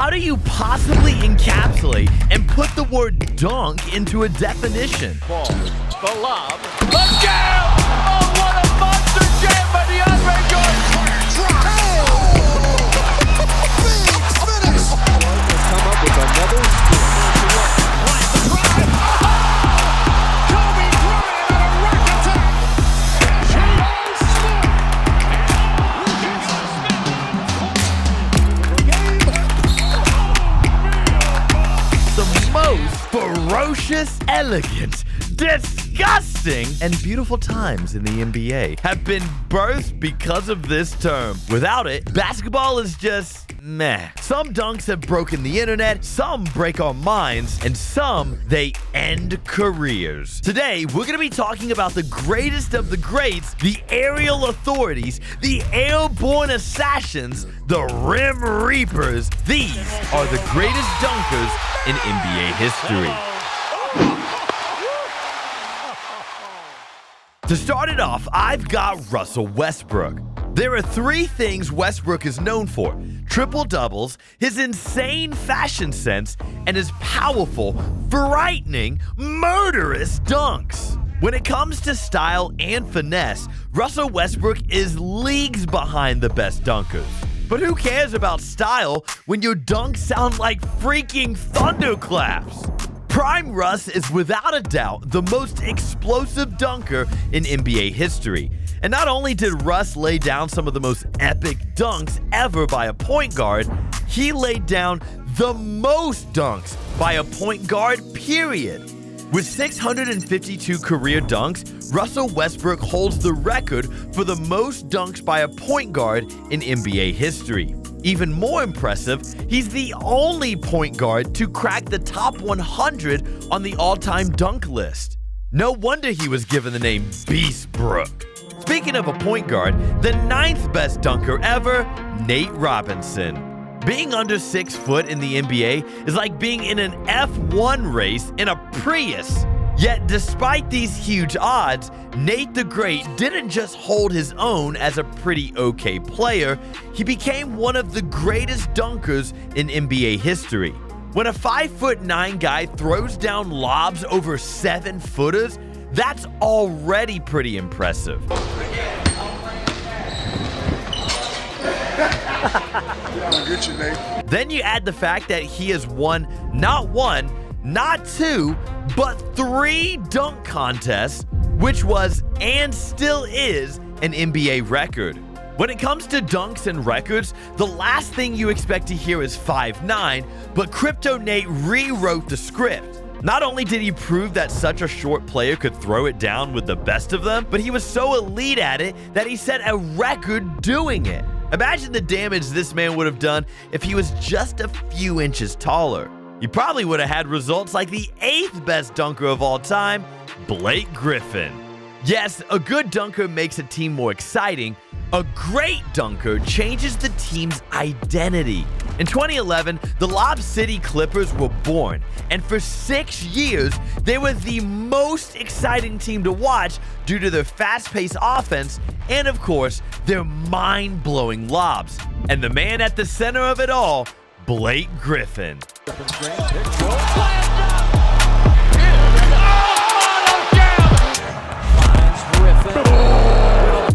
How do you possibly encapsulate and put the word dunk into a definition? Ball, the lob, the jam! Oh, what a monster jam by DeAndre Jordan! Come up with another score. Kobe Bryant on a rack attack. The most ferocious, elegant, disgusting, and beautiful times in the NBA have been birthed because of this term. Without it, basketball is just meh. Some dunks have broken the internet, some break our minds, and some, they end careers. Today, we're going to be talking about the greatest of the greats, the aerial authorities, the airborne assassins, the rim reapers. These are the greatest dunkers in NBA history. To start it off, I've got Russell Westbrook. There are three things Westbrook is known for: triple-doubles, his insane fashion sense, and his powerful, frightening, murderous dunks. When it comes to style and finesse, Russell Westbrook is leagues behind the best dunkers. But who cares about style when your dunks sound like freaking thunderclaps? Prime Russ is without a doubt the most explosive dunker in NBA history. And not only did Russ lay down some of the most epic dunks ever by a point guard, he laid down the most dunks by a point guard, period. With 652 career dunks, Russell Westbrook holds the record for the most dunks by a point guard in NBA history. Even more impressive, he's the only point guard to crack the top 100 on the all-time dunk list. No wonder he was given the name Beast Brook. Speaking of a point guard, the 9th best dunker ever, Nate Robinson. Being under 6 foot in the NBA is like being in an F1 race in a Prius. Yet despite these huge odds, Nate the Great didn't just hold his own as a pretty okay player, he became one of the greatest dunkers in NBA history. When a 5'9" guy throws down lobs over 7-footers, that's already pretty impressive. Then you add the fact that he has won not one, not two, but 3 dunk contests, which was and still is an NBA record. When it comes to dunks and records, the last thing you expect to hear is 5'9", but Crypto Nate rewrote the script. Not only did he prove that such a short player could throw it down with the best of them, but he was so elite at it that he set a record doing it. Imagine the damage this man would have done if he was just a few inches taller. He probably would have had results like the 8th best dunker of all time, Blake Griffin. Yes, a good dunker makes a team more exciting. A great dunker changes the team's identity. In 2011, the Lob City Clippers were born, and for 6 years, they were the most exciting team to watch due to their fast-paced offense and, of course, their mind-blowing lobs. And the man at the center of it all, Blake Griffin.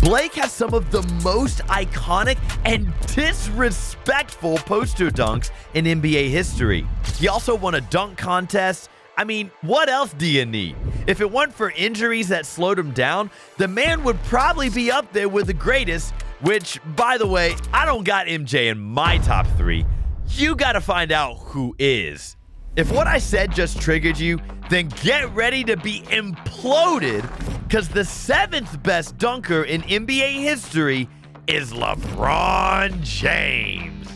Blake has some of the most iconic and disrespectful poster dunks in NBA history. He also won a dunk contest. I mean, what else do you need? If it weren't for injuries that slowed him down, the man would probably be up there with the greatest, which, by the way, I don't got MJ in my top 3. You gotta find out who is. If what I said just triggered you, then get ready to be imploded, because the 7th best dunker in NBA history is LeBron James.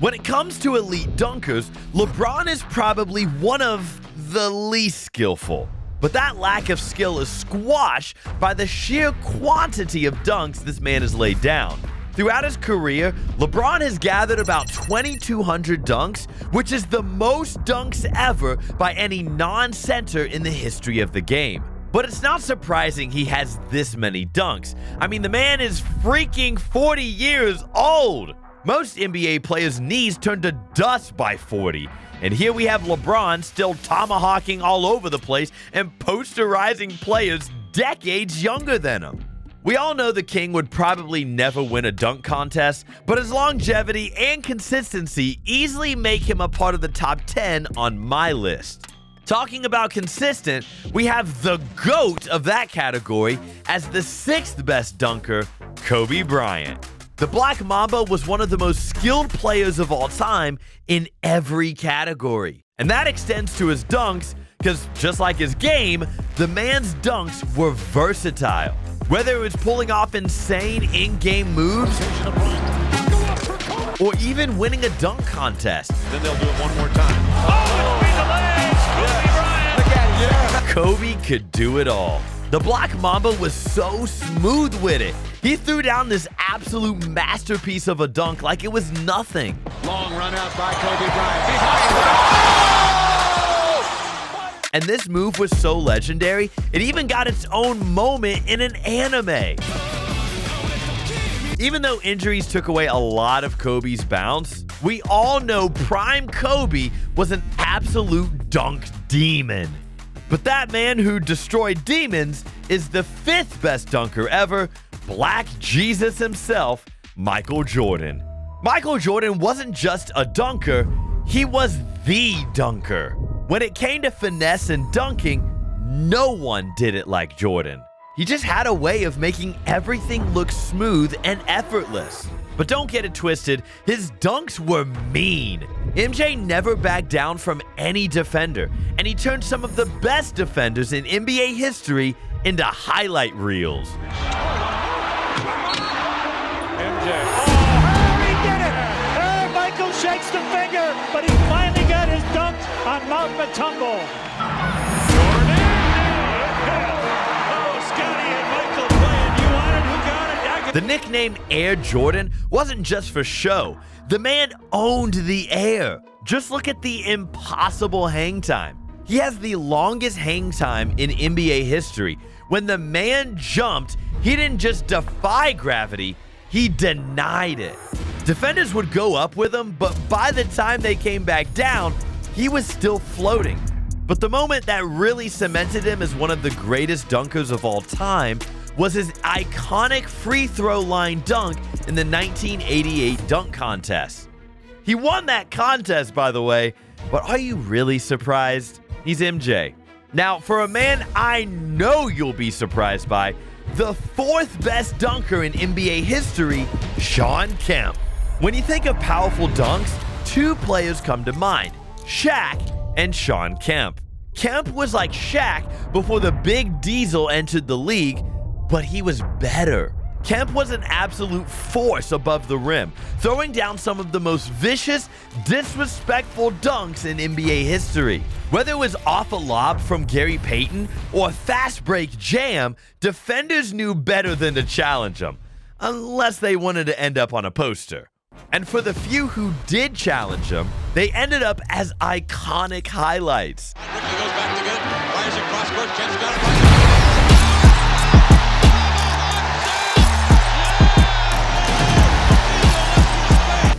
When it comes to elite dunkers, LeBron is probably one of the least skillful. But that lack of skill is squashed by the sheer quantity of dunks this man has laid down. Throughout his career, LeBron has gathered about 2,200 dunks, which is the most dunks ever by any non-center in the history of the game. But it's not surprising he has this many dunks. I mean, the man is freaking 40 years old. Most NBA players' knees turn to dust by 40. And here we have LeBron still tomahawking all over the place and posterizing players decades younger than him. We all know the King would probably never win a dunk contest, but his longevity and consistency easily make him a part of the top 10 on my list. Talking about consistent, we have the GOAT of that category as the 6th best dunker, Kobe Bryant. The Black Mamba was one of the most skilled players of all time in every category. And that extends to his dunks, because just like his game, the man's dunks were versatile. Whether it was pulling off insane in-game moves or even winning a dunk contest. Then they'll do it one more time. Oh, between the legs! Kobe Bryant! Look at it, yeah. Kobe could do it all. The Black Mamba was so smooth with it. He threw down this absolute masterpiece of a dunk like it was nothing. Long run out by Kobe Bryant. Behind. And this move was so legendary, it even got its own moment in an anime. Even though injuries took away a lot of Kobe's bounce, we all know prime Kobe was an absolute dunk demon. But that man who destroyed demons is the 5th best dunker ever, Black Jesus himself, Michael Jordan. Michael Jordan wasn't just a dunker, he was the dunker. When it came to finesse and dunking, no one did it like Jordan. He just had a way of making everything look smooth and effortless. But don't get it twisted, his dunks were mean. MJ never backed down from any defender, and he turned some of the best defenders in NBA history into highlight reels. MJ. He did it! Michael shakes the finger, but he finally got his dunk on Mount Matumbo. Jordan. Oh, Scotty and Michael playing. You want it? Who got it? The nickname Air Jordan wasn't just for show. The man owned the air. Just look at the impossible hang time. He has the longest hang time in NBA history. When the man jumped, he didn't just defy gravity, he denied it. Defenders would go up with him, but by the time they came back down, he was still floating. But the moment that really cemented him as one of the greatest dunkers of all time was his iconic free throw line dunk in the 1988 dunk contest. He won that contest, by the way, but are you really surprised? He's MJ. Now, for a man I know you'll be surprised by, the 4th best dunker in NBA history, Shawn Kemp. When you think of powerful dunks, 2 players come to mind, Shaq and Shawn Kemp. Kemp was like Shaq before the big diesel entered the league, but he was better. Kemp was an absolute force above the rim, throwing down some of the most vicious, disrespectful dunks in NBA history. Whether it was off a lob from Gary Payton or a fast break jam, defenders knew better than to challenge him, unless they wanted to end up on a poster. And for the few who did challenge him, they ended up as iconic highlights. Ricky goes back to get it. Rising cross court. Kemp's got it.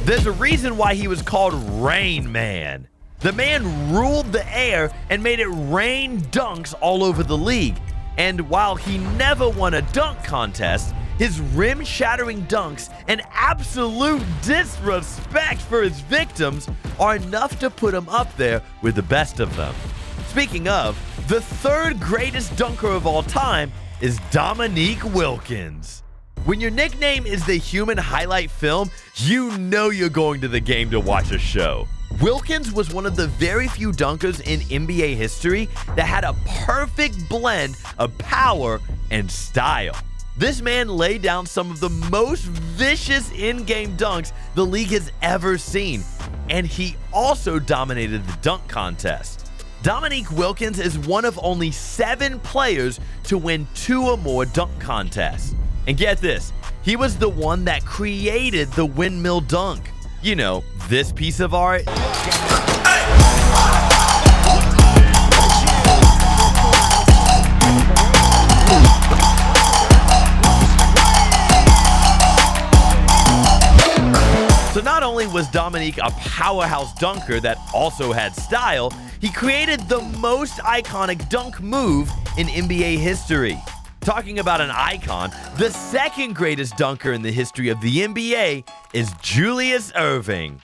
There's a reason why he was called Rain Man. The man ruled the air and made it rain dunks all over the league. And while he never won a dunk contest, his rim-shattering dunks and absolute disrespect for his victims are enough to put him up there with the best of them. Speaking of, the 3rd greatest dunker of all time is Dominique Wilkins. When your nickname is the human highlight film, you know you're going to the game to watch a show. Wilkins was one of the very few dunkers in NBA history that had a perfect blend of power and style. This man laid down some of the most vicious in-game dunks the league has ever seen, and he also dominated the dunk contest. Dominique Wilkins is one of only 7 players to win 2 or more dunk contests. And get this, he was the one that created the windmill dunk. You know, this piece of art. So not only was Dominique a powerhouse dunker that also had style, he created the most iconic dunk move in NBA history. Talking about an icon, the second greatest dunker in the history of the NBA is Julius Erving.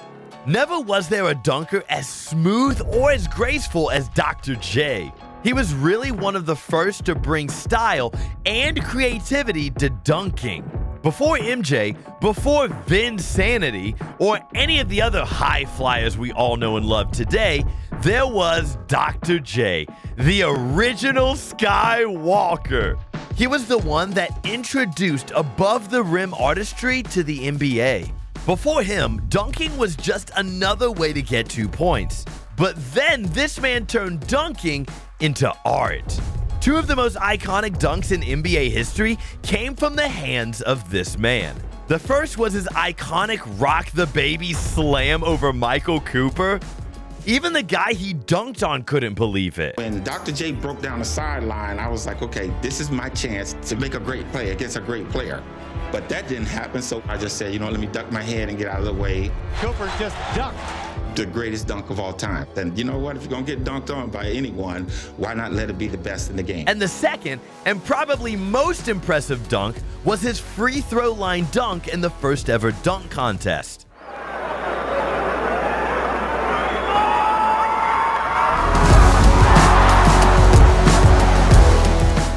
Never was there a dunker as smooth or as graceful as Dr. J. He was really one of the first to bring style and creativity to dunking. Before MJ, before Vinsanity, or any of the other high flyers we all know and love today, there was Dr. J, the original Skywalker. He was the one that introduced above the rim artistry to the NBA. Before him, dunking was just another way to get 2 points. But then this man turned dunking into art. Two of the most iconic dunks in NBA history came from the hands of this man. The first was his iconic Rock the Baby slam over Michael Cooper. Even the guy he dunked on couldn't believe it. When Dr. J broke down the sideline, I was like, okay, this is my chance to make a great play against a great player. But that didn't happen, so I just said, let me duck my head and get out of the way. Cooper just ducked. The greatest dunk of all time. And you know what? If you're going to get dunked on by anyone, why not let it be the best in the game? And the second, and probably most impressive dunk, was his free throw line dunk in the first ever dunk contest.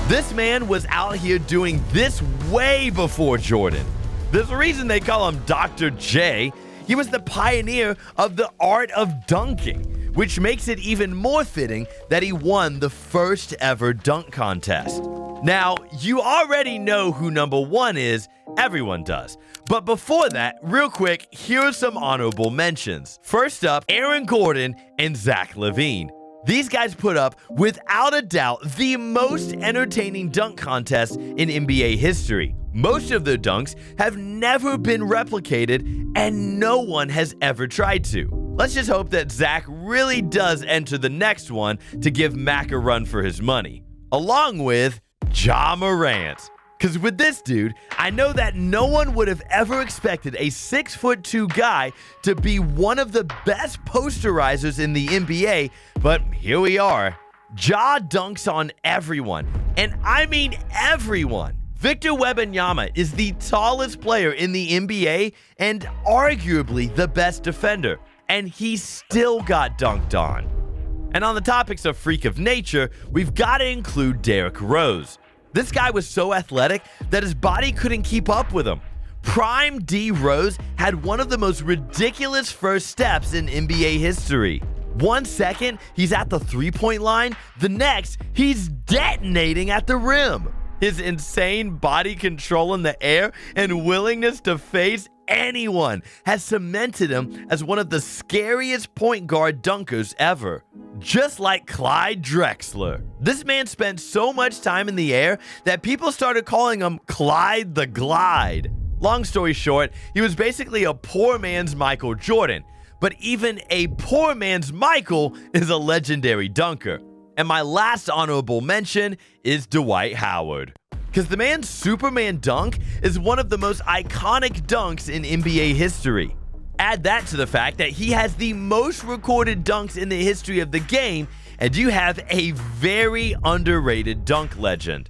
This man was out here doing this way before Jordan. There's a reason they call him Dr. J. He was the pioneer of the art of dunking, which makes it even more fitting that he won the first ever dunk contest. Now, you already know who number one is, everyone does. But before that, real quick, here are some honorable mentions. First up, Aaron Gordon and Zach LaVine. These guys put up, without a doubt, the most entertaining dunk contest in NBA history. Most of their dunks have never been replicated, and no one has ever tried to. Let's just hope that Zach really does enter the next one to give Mac a run for his money, along with Ja Morant. Because with this dude, I know that no one would have ever expected a 6'2" guy to be one of the best posterizers in the NBA, but here we are. Ja dunks on everyone, and I mean everyone. Victor Wembanyama is the tallest player in the NBA and arguably the best defender, and he still got dunked on. And on the topics of freak of nature, we've got to include Derrick Rose. This guy was so athletic that his body couldn't keep up with him. Prime D Rose had one of the most ridiculous first steps in NBA history. 1 second, he's at the three-point line. The next, he's detonating at the rim. His insane body control in the air and willingness to face anyone has cemented him as one of the scariest point guard dunkers ever. Just like Clyde Drexler. This man spent so much time in the air that people started calling him Clyde the Glide. Long story short, he was basically a poor man's Michael Jordan. But even a poor man's Michael is a legendary dunker. And my last honorable mention is Dwight Howard. Because the man's Superman dunk is one of the most iconic dunks in NBA history. Add that to the fact that he has the most recorded dunks in the history of the game, and you have a very underrated dunk legend.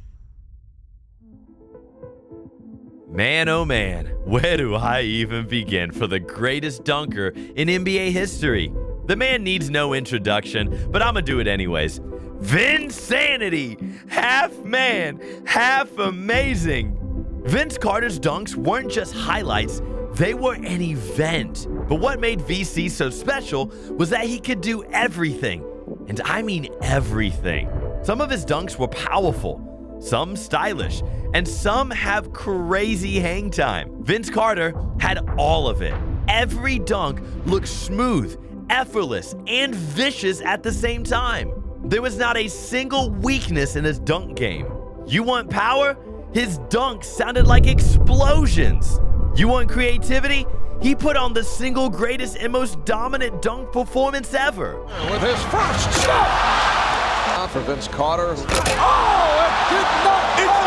Man, oh man, where do I even begin for the greatest dunker in NBA history? The man needs no introduction, but I'm gonna do it anyways. Vinsanity! Half man, half amazing! Vince Carter's dunks weren't just highlights, they were an event. But what made VC so special was that he could do everything. And I mean everything. Some of his dunks were powerful, some stylish, and some have crazy hang time. Vince Carter had all of it. Every dunk looked smooth, effortless, and vicious at the same time. There was not a single weakness in his dunk game. You want power? His dunks sounded like explosions. You want creativity? He put on the single greatest and most dominant dunk performance ever. With his first shot for Vince Carter. Oh, it did not. It's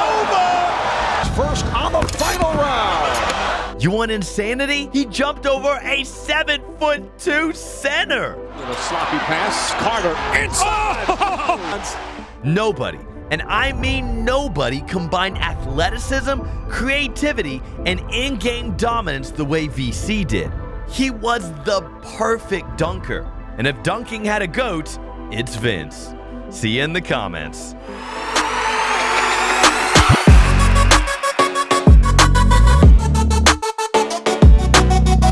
over. First on the final round. You want insanity? He jumped over a 7'2" center. A sloppy pass. Carter inside. Oh! Nobody, and I mean nobody, combined athleticism, creativity, and in-game dominance the way VC did. He was the perfect dunker. And if dunking had a GOAT, it's Vince. See you in the comments.